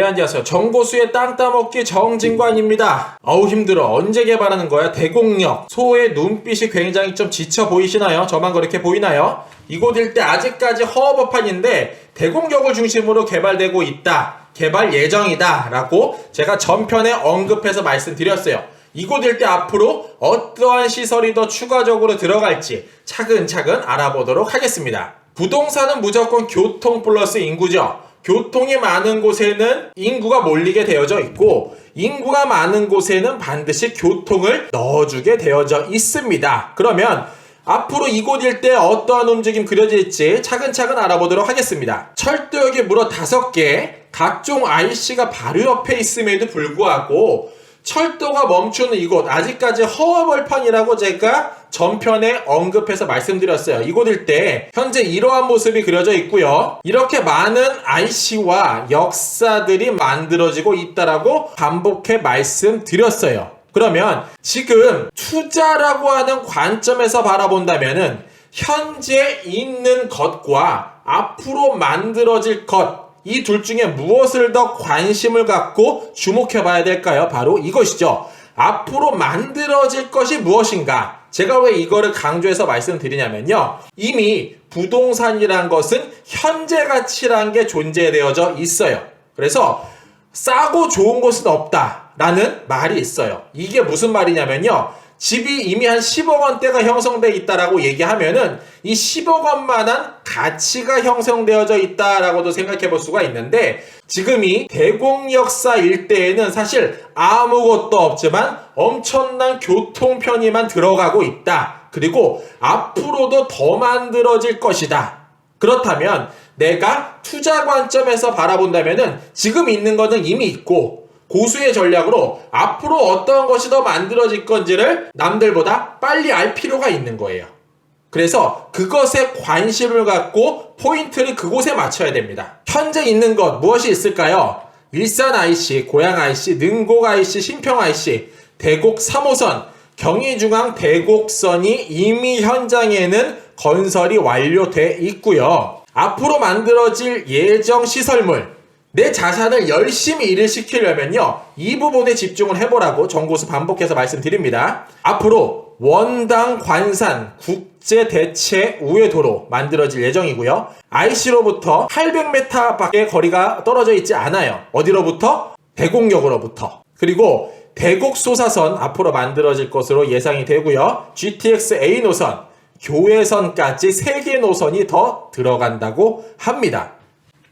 안녕하세요. 정보수의 땅 따먹기 정진관입니다. 어우 힘들어. 언제 개발하는 거야? 대곡역. 소의 눈빛이 굉장히 좀 지쳐 보이시나요? 저만 그렇게 보이나요? 이곳 일대 아직까지 허허벌판인데 대곡역을 중심으로 개발되고 있다. 개발 예정이다. 라고 제가 전편에 언급해서 말씀드렸어요. 이곳 일대 앞으로 어떠한 시설이 더 추가적으로 들어갈지 차근차근 알아보도록 하겠습니다. 부동산은 무조건 교통 플러스 인구죠. 교통이 많은 곳에는 인구가 몰리게 되어져 있고 인구가 많은 곳에는 반드시 교통을 넣어주게 되어져 있습니다. 그러면 앞으로 이곳 일대에 어떠한 움직임 그려질지 차근차근 알아보도록 하겠습니다. 철도역이 무려 5개, 각종 IC가 바로 옆에 있음에도 불구하고 철도가 멈추는 이곳, 아직까지 허허벌판이라고 제가 전편에 언급해서 말씀드렸어요. 이곳 일대에 현재 이러한 모습이 그려져 있고요. 이렇게 많은 IC와 역사들이 만들어지고 있다라고 반복해 말씀드렸어요. 그러면 지금 투자라고 하는 관점에서 바라본다면은 현재 있는 것과 앞으로 만들어질 것, 이 둘 중에 무엇을 더 관심을 갖고 주목해 봐야 될까요? 바로 이것이죠. 앞으로 만들어질 것이 무엇인가? 제가 왜 이거를 강조해서 말씀드리냐면요. 이미 부동산이란 것은 현재 가치란 게 존재되어져 있어요. 그래서 싸고 좋은 곳은 없다라는 말이 있어요. 이게 무슨 말이냐면요. 집이 이미 한 10억 원대가 형성되어 있다라고 얘기하면은 이 10억 원만한 가치가 형성되어져 있다라고도 생각해 볼 수가 있는데 지금 이 대곡역사 일대에는 사실 아무것도 없지만 엄청난 교통 편의만 들어가고 있다. 그리고 앞으로도 더 만들어질 것이다. 그렇다면 내가 투자 관점에서 바라본다면은 지금 있는 것은 이미 있고 고수의 전략으로 앞으로 어떤 것이 더 만들어질 건지를 남들보다 빨리 알 필요가 있는 거예요. 그래서 그것에 관심을 갖고 포인트를 그곳에 맞춰야 됩니다. 현재 있는 것 무엇이 있을까요? 일산 IC, 고양 IC, 능곡 IC, 신평 IC, 대곡 3호선, 경의중앙 대곡선이 이미 현장에는 건설이 완료돼 있고요. 앞으로 만들어질 예정 시설물, 내 자산을 열심히 일을 시키려면요. 이 부분에 집중을 해보라고 정고수 반복해서 말씀드립니다. 앞으로 원당 관산 국제대체 우회도로 만들어질 예정이고요. IC로부터 800m 밖에 거리가 떨어져 있지 않아요. 어디로부터? 대곡역으로부터. 그리고 대곡소사선 앞으로 만들어질 것으로 예상이 되고요. GTX A 노선, 교외선까지 3개 노선이 더 들어간다고 합니다.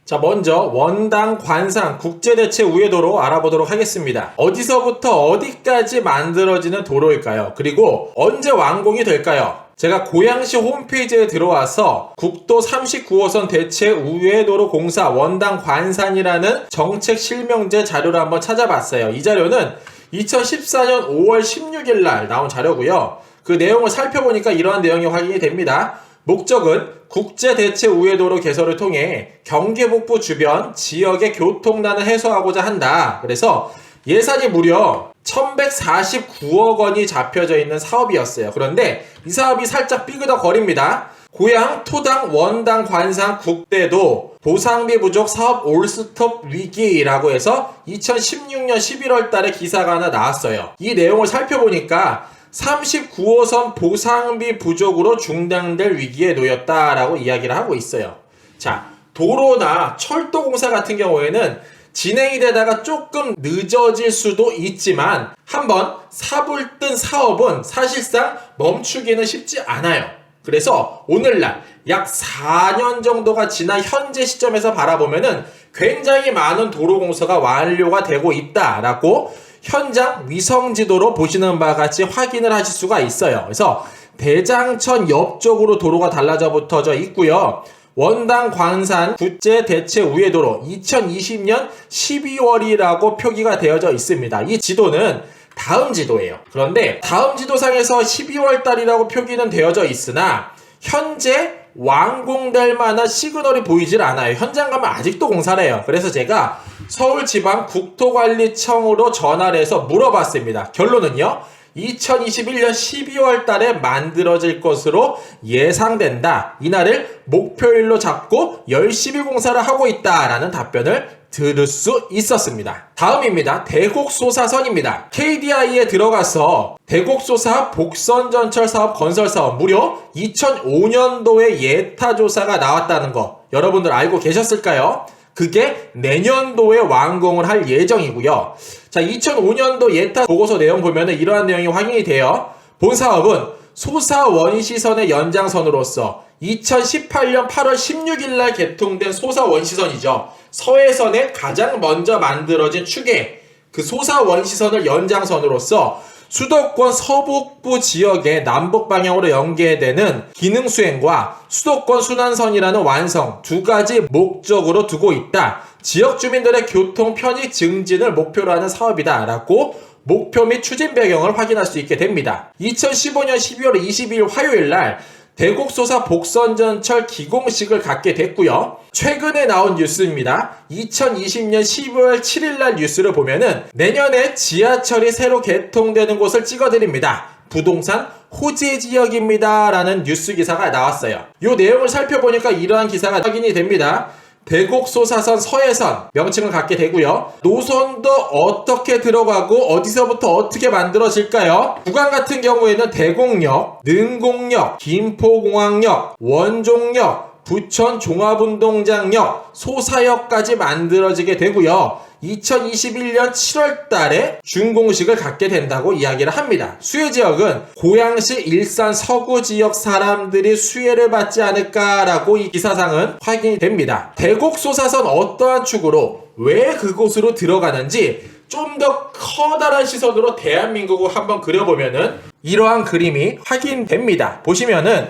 자, 먼저 원당 관상 국제대체 우회도로 알아보도록 하겠습니다. 어디서부터 어디까지 만들어지는 도로일까요? 그리고 언제 완공이 될까요? 제가 고양시 홈페이지에 들어와서 국도 39호선 대체 우회도로 공사 원당 관산이라는 정책 실명제 자료를 한번 찾아봤어요. 이 자료는 2014년 5월 16일 날 나온 자료고요. 그 내용을 살펴보니까 이러한 내용이 확인이 됩니다. 목적은 국제대체 우회도로 개설을 통해 경기 북부 주변 지역의 교통난을 해소하고자 한다. 그래서 예산이 무려 1149억 원이 잡혀져 있는 사업이었어요. 그런데 이 사업이 살짝 삐그덕거립니다. 고양, 토당, 원당, 관상, 국대도 보상비 부족 사업 올스톱 위기라고 해서 2016년 11월 달에 기사가 하나 나왔어요. 이 내용을 살펴보니까 39호선 보상비 부족으로 중단될 위기에 놓였다라고 이야기를 하고 있어요. 자, 도로나 철도 공사 같은 경우에는 진행이 되다가 조금 늦어질 수도 있지만 한번 사불뜬 사업은 사실상 멈추기는 쉽지 않아요. 그래서 오늘날 약 4년 정도가 지난 현재 시점에서 바라보면은 굉장히 많은 도로 공사가 완료가 되고 있다라고 현장 위성지도로 보시는 바와 같이 확인을 하실 수가 있어요. 그래서 대장천 옆쪽으로 도로가 달라져 붙어져 있고요. 원당 관산 국제대체 우회도로 2020년 12월이라고 표기가 되어져 있습니다. 이 지도는 다음 지도예요. 그런데 다음 지도상에서 12월 달이라고 표기는 되어져 있으나 현재 완공될 만한 시그널이 보이질 않아요. 현장 가면 아직도 공사를 해요. 그래서 제가 서울지방국토관리청으로 전화를 해서 물어봤습니다. 결론은요. 2021년 12월 달에 만들어질 것으로 예상된다. 이날을 목표일로 잡고 열심히 공사를 하고 있다라는 답변을 들을 수 있었습니다. 다음입니다. 대곡소사선입니다. KDI에 들어가서 대곡소사 복선전철 사업 건설 사업 무려 2005년도에 예타조사가 나왔다는 거 여러분들 알고 계셨을까요? 그게 내년도에 완공을 할 예정이고요. 자, 2005년도 예타 보고서 내용 보면은 이러한 내용이 확인이 돼요. 본 사업은 소사원시선의 연장선으로서 2018년 8월 16일 날 개통된 소사원시선이죠. 서해선에 가장 먼저 만들어진 축의 그 소사원시선을 연장선으로서 수도권 서북부 지역의 남북 방향으로 연계되는 기능 수행과 수도권 순환선이라는 완성 두 가지 목적으로 두고 있다. 지역 주민들의 교통 편의 증진을 목표로 하는 사업이다 라고 목표 및 추진 배경을 확인할 수 있게 됩니다. 2015년 12월 22일 화요일 날 대곡소사 복선전철 기공식을 갖게 됐고요. 최근에 나온 뉴스입니다. 2020년 12월 7일 날 뉴스를 보면은 내년에 지하철이 새로 개통되는 곳을 찍어드립니다. 부동산 호재 지역입니다. 라는 뉴스 기사가 나왔어요. 이 내용을 살펴보니까 이러한 기사가 확인이 됩니다. 대곡소사선 서해선 명칭을 갖게 되고요. 노선도 어떻게 들어가고 어디서부터 어떻게 만들어질까요? 구간 같은 경우에는 대곡역, 능곡역, 김포공항역, 원종역, 부천 종합운동장역, 소사역까지 만들어지게 되고요. 2021년 7월 달에 준공식을 갖게 된다고 이야기를 합니다. 수혜 지역은 고양시 일산 서구 지역 사람들이 수혜를 받지 않을까라고 이 기사상은 확인이 됩니다. 대곡소사선 어떠한 축으로 왜 그곳으로 들어가는지 좀 더 커다란 시선으로 대한민국을 한번 그려보면은 이러한 그림이 확인됩니다. 보시면은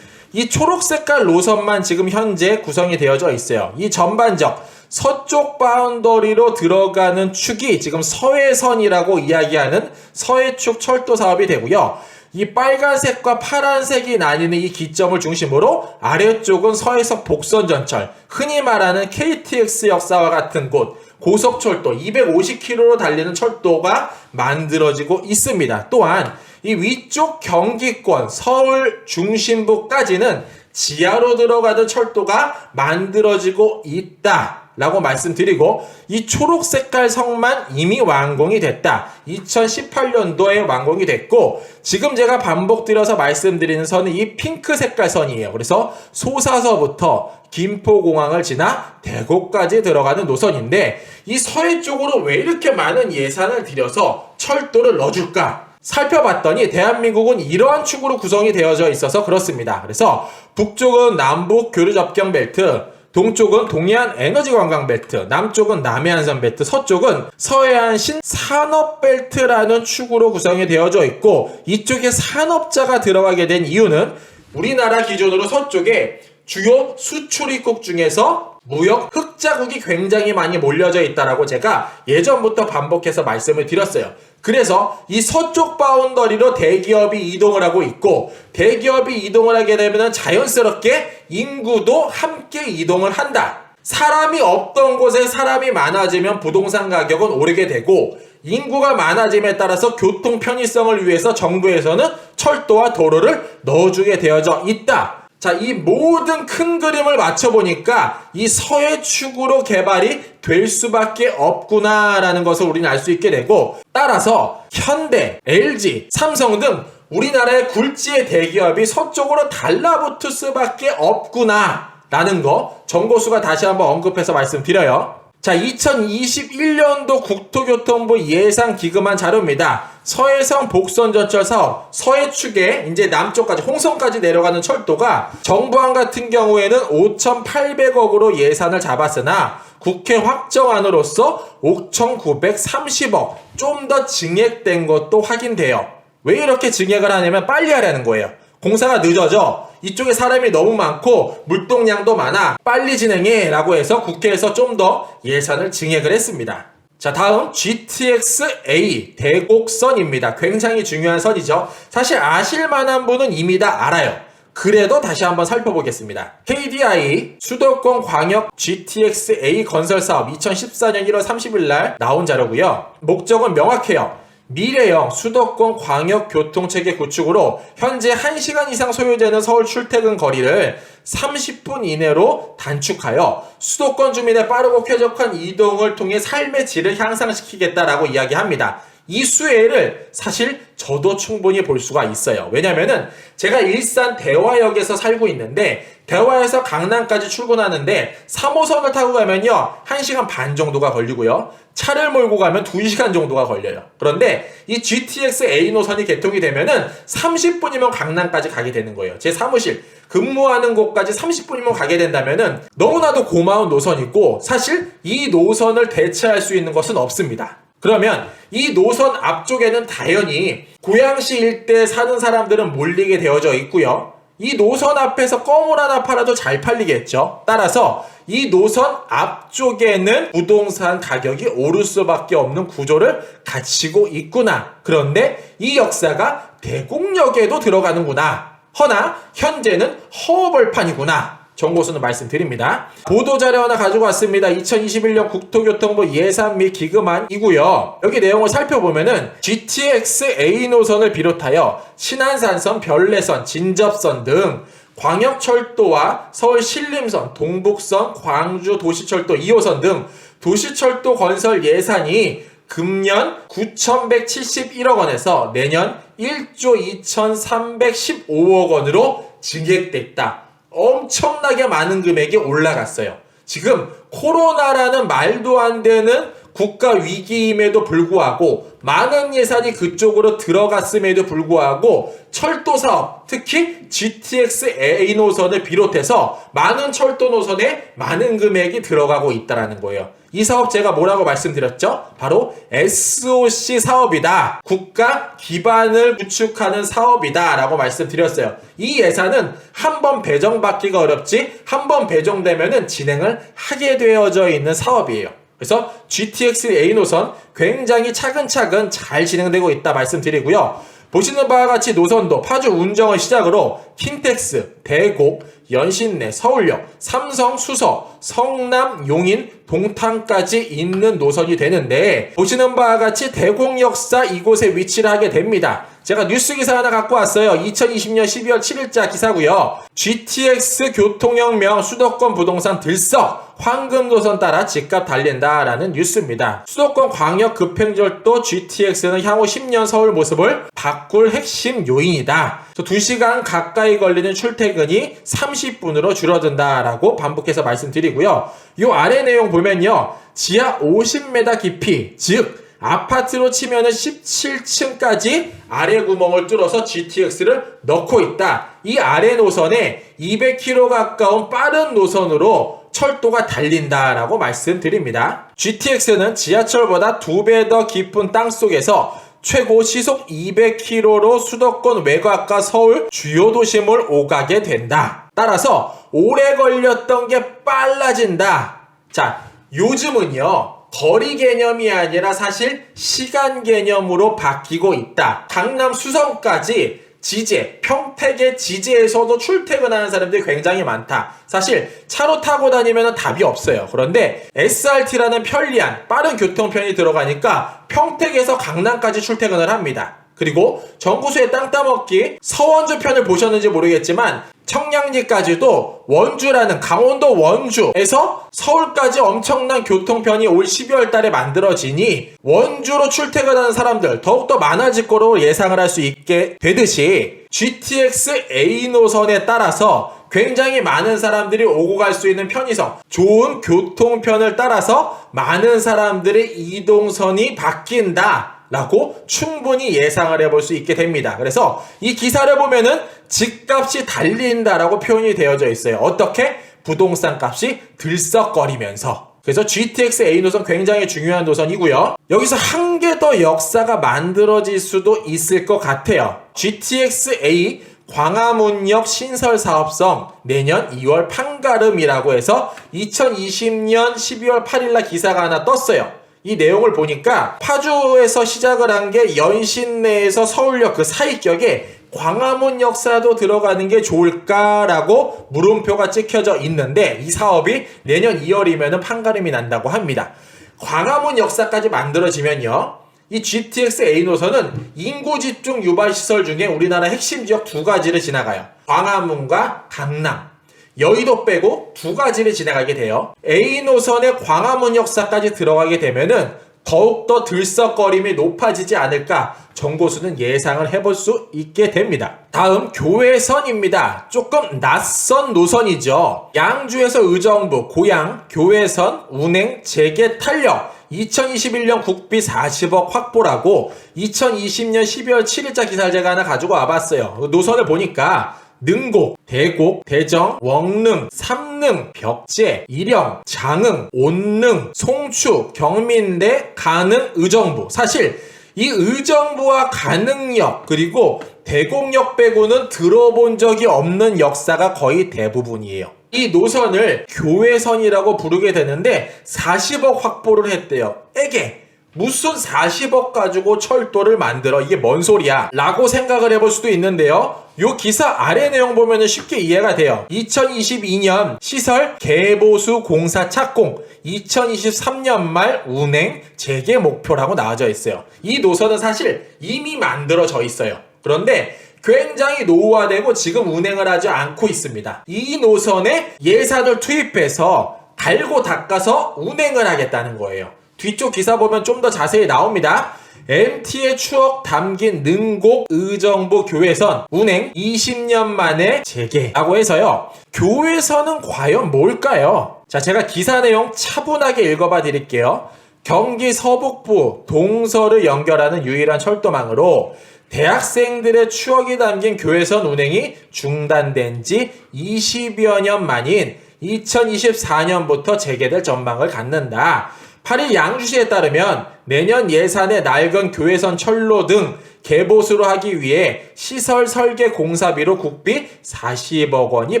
이 초록색깔 노선만 지금 현재 구성이 되어져 있어요. 이 전반적 서쪽 바운더리로 들어가는 축이 지금 서해선이라고 이야기하는 서해축 철도 사업이 되고요. 이 빨간색과 파란색이 나뉘는 이 기점을 중심으로 아래쪽은 서해석 복선전철, 흔히 말하는 KTX 역사와 같은 곳, 고속철도 250km로 달리는 철도가 만들어지고 있습니다. 또한 이 위쪽 경기권 서울 중심부까지는 지하로 들어가는 철도가 만들어지고 있다 라고 말씀드리고, 이 초록 색깔 성만 이미 완공이 됐다. 2018년도에 완공이 됐고, 지금 제가 반복드려서 말씀드리는 선은 이 핑크 색깔 선이에요. 그래서 소사서부터 김포공항을 지나 대곡까지 들어가는 노선인데, 이 서해 쪽으로 왜 이렇게 많은 예산을 들여서 철도를 넣어줄까? 살펴봤더니 대한민국은 이러한 축으로 구성이 되어져 있어서 그렇습니다. 그래서 북쪽은 남북 교류 접경 벨트, 동쪽은 동해안 에너지 관광 벨트, 남쪽은 남해안선 벨트, 서쪽은 서해안신 산업 벨트라는 축으로 구성이 되어져 있고, 이쪽에 산업자가 들어가게 된 이유는 우리나라 기준으로 서쪽에 주요 수출 입국 중에서 무역 흑자국이 굉장히 많이 몰려져 있다라고 제가 예전부터 반복해서 말씀을 드렸어요. 그래서 이 서쪽 바운더리로 대기업이 이동을 하고 있고, 대기업이 이동을 하게 되면 자연스럽게 인구도 함께 이동을 한다. 사람이 없던 곳에 사람이 많아지면 부동산 가격은 오르게 되고, 인구가 많아짐에 따라서 교통 편의성을 위해서 정부에서는 철도와 도로를 넣어주게 되어져 있다. 자, 이 모든 큰 그림을 맞춰보니까 이 서해축으로 개발이 될 수밖에 없구나라는 것을 우리는 알 수 있게 되고, 따라서 현대, LG, 삼성 등 우리나라의 굴지의 대기업이 서쪽으로 달라붙을 수밖에 없구나라는 거 정보수가 다시 한번 언급해서 말씀드려요. 자, 2021년도 국토교통부 예상 기금안 자료입니다. 서해성 복선전철 사업, 서해축에 이제 남쪽까지 홍성까지 내려가는 철도가 정부안 같은 경우에는 5,800억으로 예산을 잡았으나 국회 확정안으로서 5,930억 좀 더 증액된 것도 확인돼요. 왜 이렇게 증액을 하냐면 빨리 하려는 거예요. 공사가 늦어져. 이쪽에 사람이 너무 많고 물동량도 많아. 빨리 진행해 라고 해서 국회에서 좀 더 예산을 증액을 했습니다. 자, 다음 GTX-A 대곡선입니다. 굉장히 중요한 선이죠. 사실 아실만한 분은 이미 다 알아요. 그래도 다시 한번 살펴보겠습니다. KDI 수도권 광역 GTX-A 건설 사업 2014년 1월 30일 날 나온 자료고요. 목적은 명확해요. 미래형 수도권 광역교통체계 구축으로 현재 1시간 이상 소요되는 서울 출퇴근 거리를 30분 이내로 단축하여 수도권 주민의 빠르고 쾌적한 이동을 통해 삶의 질을 향상시키겠다라고 이야기합니다. 이 수혜를 사실 저도 충분히 볼 수가 있어요. 왜냐면은 제가 일산 대화역에서 살고 있는데 대화에서 강남까지 출근하는데 3호선을 타고 가면요 1시간 반 정도가 걸리고요. 차를 몰고 가면 2시간 정도가 걸려요. 그런데 이 GTX A 노선이 개통이 되면은 30분이면 강남까지 가게 되는 거예요. 제 사무실 근무하는 곳까지 30분이면 가게 된다면은 너무나도 고마운 노선이고 사실 이 노선을 대체할 수 있는 것은 없습니다. 그러면 이 노선 앞쪽에는 당연히 고양시 일대에 사는 사람들은 몰리게 되어져 있고요. 이 노선 앞에서 껌을 하나 팔아도 잘 팔리겠죠. 따라서 이 노선 앞쪽에는 부동산 가격이 오를 수밖에 없는 구조를 갖추고 있구나. 그런데 이 역사가 대곡역에도 들어가는구나. 허나 현재는 허벌판이구나. 정보수는 말씀드립니다. 보도자료 하나 가지고 왔습니다. 2021년 국토교통부 예산 및 기금안이고요. 여기 내용을 살펴보면은 GTX A 노선을 비롯하여 신안산선, 별내선, 진접선 등 광역철도와 서울 신림선, 동북선, 광주 도시철도 2호선 등 도시철도 건설 예산이 금년 9,171억 원에서 내년 1조 2,315억 원으로 증액됐다. 엄청나게 많은 금액이 올라갔어요. 지금 코로나라는 말도 안 되는 국가 위기임에도 불구하고 많은 예산이 그쪽으로 들어갔음에도 불구하고 철도 사업, 특히 GTX A 노선을 비롯해서 많은 철도 노선에 많은 금액이 들어가고 있다는 거예요. 이 사업 제가 뭐라고 말씀드렸죠? 바로 SOC 사업이다. 국가 기반을 구축하는 사업이다 라고 말씀드렸어요. 이 예산은 한 번 배정받기가 어렵지 한 번 배정되면은 진행을 하게 되어져 있는 사업이에요. 그래서 GTX A 노선 굉장히 차근차근 잘 진행되고 있다 말씀드리고요. 보시는 바와 같이 노선도 파주 운정을 시작으로 킨텍스, 대곡, 연신내, 서울역, 삼성, 수서, 성남, 용인, 동탄까지 있는 노선이 되는데 보시는 바와 같이 대곡역사 이곳에 위치를 하게 됩니다. 제가 뉴스 기사 하나 갖고 왔어요. 2020년 12월 7일자 기사고요. GTX 교통혁명 수도권 부동산 들썩 황금노선 따라 집값 달린다라는 뉴스입니다. 수도권 광역 급행절도 GTX는 향후 10년 서울 모습을 바꿀 핵심 요인이다. 2시간 가까이 걸리는 출퇴근이 30분으로 줄어든다라고 반복해서 말씀드리고요. 이 아래 내용 보면요. 지하 50m 깊이, 즉 아파트로 치면은 17층까지 아래 구멍을 뚫어서 GTX를 넣고 있다. 이 아래 노선에 200km 가까운 빠른 노선으로 철도가 달린다라고 말씀드립니다. GTX는 지하철보다 2배 더 깊은 땅속에서 최고 시속 200km로 수도권 외곽과 서울 주요 도심을 오가게 된다. 따라서 오래 걸렸던 게 빨라진다. 자, 요즘은요. 거리 개념이 아니라 사실 시간 개념으로 바뀌고 있다. 강남 수성까지 지제, 평택의 지제에서도 출퇴근하는 사람들이 굉장히 많다. 사실 차로 타고 다니면 답이 없어요. 그런데 SRT라는 편리한 빠른 교통편이 들어가니까 평택에서 강남까지 출퇴근을 합니다. 그리고 정구수의 땅 따먹기 서원주 편을 보셨는지 모르겠지만 청량리까지도 원주라는 강원도 원주에서 서울까지 엄청난 교통편이 올 12월 달에 만들어지니 원주로 출퇴근하는 사람들 더욱더 많아질 거로 예상을 할 수 있게 되듯이 GTX A 노선에 따라서 굉장히 많은 사람들이 오고 갈 수 있는 편의성, 좋은 교통편을 따라서 많은 사람들의 이동선이 바뀐다 라고 충분히 예상을 해볼 수 있게 됩니다. 그래서 이 기사를 보면은 집값이 달린다라고 표현이 되어져 있어요. 어떻게? 부동산 값이 들썩거리면서. 그래서 GTX A 노선 굉장히 중요한 노선이고요. 여기서 한 개 더 역사가 만들어질 수도 있을 것 같아요. GTX A 광화문역 신설사업성 내년 2월 판가름이라고 해서 2020년 12월 8일날 기사가 하나 떴어요. 이 내용을 보니까 파주에서 시작을 한 게 연신내에서 서울역 그 사이격에 광화문 역사도 들어가는 게 좋을까라고 물음표가 찍혀져 있는데 이 사업이 내년 2월이면 판가름이 난다고 합니다. 광화문 역사까지 만들어지면요. 이 GTX A 노선은 인구 집중 유발 시설 중에 우리나라 핵심 지역 두 가지를 지나가요. 광화문과 강남. 여의도 빼고 두 가지를 지나가게 돼요. A 노선의 광화문 역사까지 들어가게 되면은 더욱더 들썩거림이 높아지지 않을까 정고수는 예상을 해볼 수 있게 됩니다. 다음 교외선입니다. 조금 낯선 노선이죠. 양주에서 의정부, 고양, 교외선, 운행, 재개, 탄력 2021년 국비 40억 확보라고 2020년 12월 7일자 기사를 제가 하나 가지고 와봤어요. 노선을 보니까 능곡, 대곡, 대정, 웡릉, 삼릉, 벽제, 일영, 장흥, 온릉, 송추, 경민대, 간흥, 의정부. 사실 이 의정부와 간흥역 그리고 대곡역 빼고는 들어본 적이 없는 역사가 거의 대부분이에요. 이 노선을 교외선이라고 부르게 되는데 40억 확보를 했대요. 에게 무슨 40억 가지고 철도를 만들어? 이게 뭔 소리야? 라고 생각을 해볼 수도 있는데요. 요 기사 아래 내용 보면 쉽게 이해가 돼요. 2022년 시설 개보수 공사 착공, 2023년 말 운행 재개 목표라고 나와져 있어요. 이 노선은 사실 이미 만들어져 있어요. 그런데 굉장히 노후화되고 지금 운행을 하지 않고 있습니다. 이 노선에 예산을 투입해서 갈고 닦아서 운행을 하겠다는 거예요. 뒤쪽 기사 보면 좀 더 자세히 나옵니다. MT의 추억 담긴 능곡 의정부 교외선 운행 20년 만에 재개라고 해서요. 교외선은 과연 뭘까요? 자, 제가 기사 내용 차분하게 읽어봐 드릴게요. 경기 서북부 동서를 연결하는 유일한 철도망으로 대학생들의 추억이 담긴 교외선 운행이 중단된 지 20여 년 만인 2024년부터 재개될 전망을 갖는다. 8일 양주시에 따르면 내년 예산에 낡은 교외선 철로 등 개보수로 하기 위해 시설 설계 공사비로 국비 40억 원이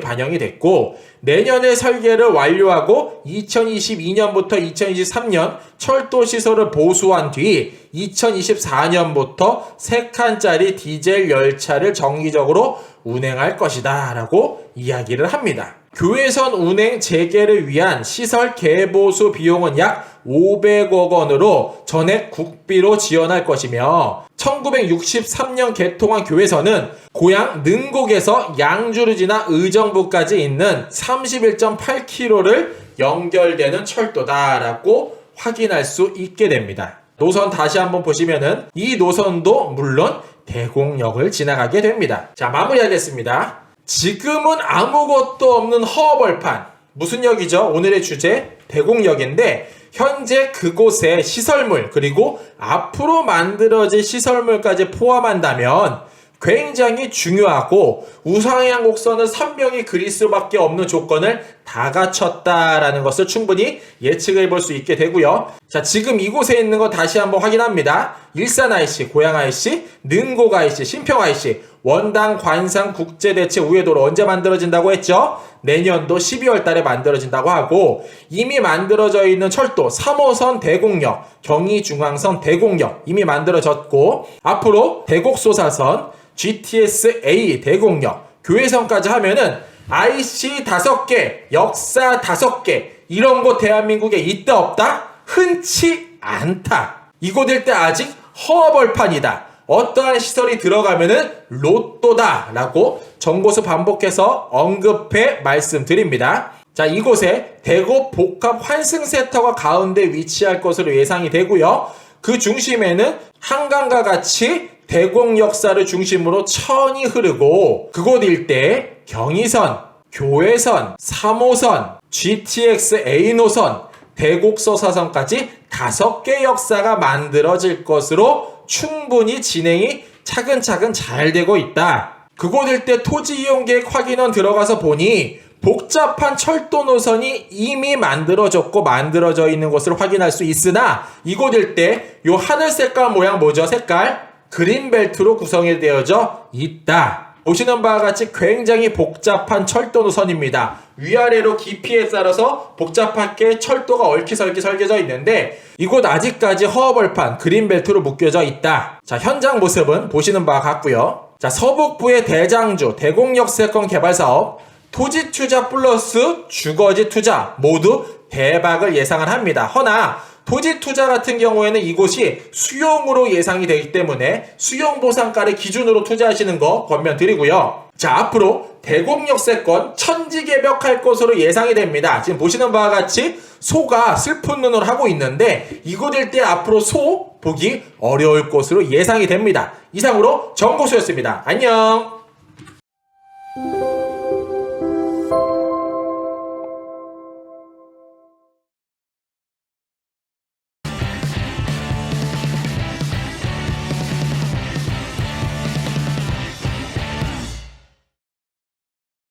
반영이 됐고 내년에 설계를 완료하고 2022년부터 2023년 철도 시설을 보수한 뒤 2024년부터 3칸짜리 디젤 열차를 정기적으로 운행할 것이다 라고 이야기를 합니다. 교외선 운행 재개를 위한 시설 개보수 비용은 약 500억 원으로 전액 국비로 지원할 것이며 1963년 개통한 교외선은 고향 능곡에서 양주를 지나 의정부까지 있는 31.8km를 연결되는 철도다라고 확인할 수 있게 됩니다. 노선 다시 한번 보시면은 이 노선도 물론 대곡역을 지나가게 됩니다. 자, 마무리하겠습니다. 지금은 아무것도 없는 허허벌판. 무슨 역이죠? 오늘의 주제 대곡역인데 현재 그곳의 시설물 그리고 앞으로 만들어질 시설물까지 포함한다면 굉장히 중요하고 우상향 곡선을 선명히 그릴 수밖에 없는 조건을 다 갖췄다라는 것을 충분히 예측해 볼 수 있게 되고요. 자, 지금 이곳에 있는 거 다시 한번 확인합니다. 일산 IC, 고양 IC, 능곡 IC, 신평 IC, 원당 관상 국제대체 우회도로 언제 만들어진다고 했죠? 내년도 12월 달에 만들어진다고 하고 이미 만들어져 있는 철도 3호선 대곡역, 경의중앙선 대곡역 이미 만들어졌고 앞으로 대곡소사선, GTS A 대곡역, 교외선까지 하면은 IC 5개, 역사 5개 이런 곳 대한민국에 있다 없다? 흔치 않다. 이곳일 때 아직 허허벌판이다. 어떠한 시설이 들어가면은 로또다 라고 정보수 반복해서 언급해 말씀드립니다. 자, 이곳에 대곡 복합 환승센터가 가운데 위치할 것으로 예상이 되고요. 그 중심에는 한강과 같이 대곡 역사를 중심으로 천이 흐르고 그곳 일대에 경의선, 교외선, 3호선, GTX A 노선, 대곡서사선까지 5개 역사가 만들어질 것으로 충분히 진행이 차근차근 잘 되고 있다. 그곳 일대 토지 이용 계획 확인원 들어가서 보니 복잡한 철도 노선이 이미 만들어졌고 만들어져 있는 것을 확인할 수 있으나 이곳 일대 요 하늘 색깔 모양 뭐죠? 색깔? 그린벨트로 구성이 되어져 있다. 보시는 바와 같이 굉장히 복잡한 철도 노선입니다. 위아래로 깊이에 따라서 복잡하게 철도가 얽히설키 설계져 있는데 이곳 아직까지 허허벌판 그린벨트로 묶여져 있다. 자, 현장 모습은 보시는 바와 같고요. 자, 서북부의 대장주 대곡역세권 개발사업 토지 투자 플러스 주거지 투자 모두 대박을 예상을 합니다. 허나 부지 투자 같은 경우에는 이곳이 수용으로 예상이 되기 때문에 수용 보상가를 기준으로 투자하시는 거 권면드리고요. 자, 앞으로 대곡역세권 천지개벽할 것으로 예상이 됩니다. 지금 보시는 바와 같이 소가 슬픈 눈을 하고 있는데 이곳일 때 앞으로 소 보기 어려울 것으로 예상이 됩니다. 이상으로 정보수였습니다. 안녕.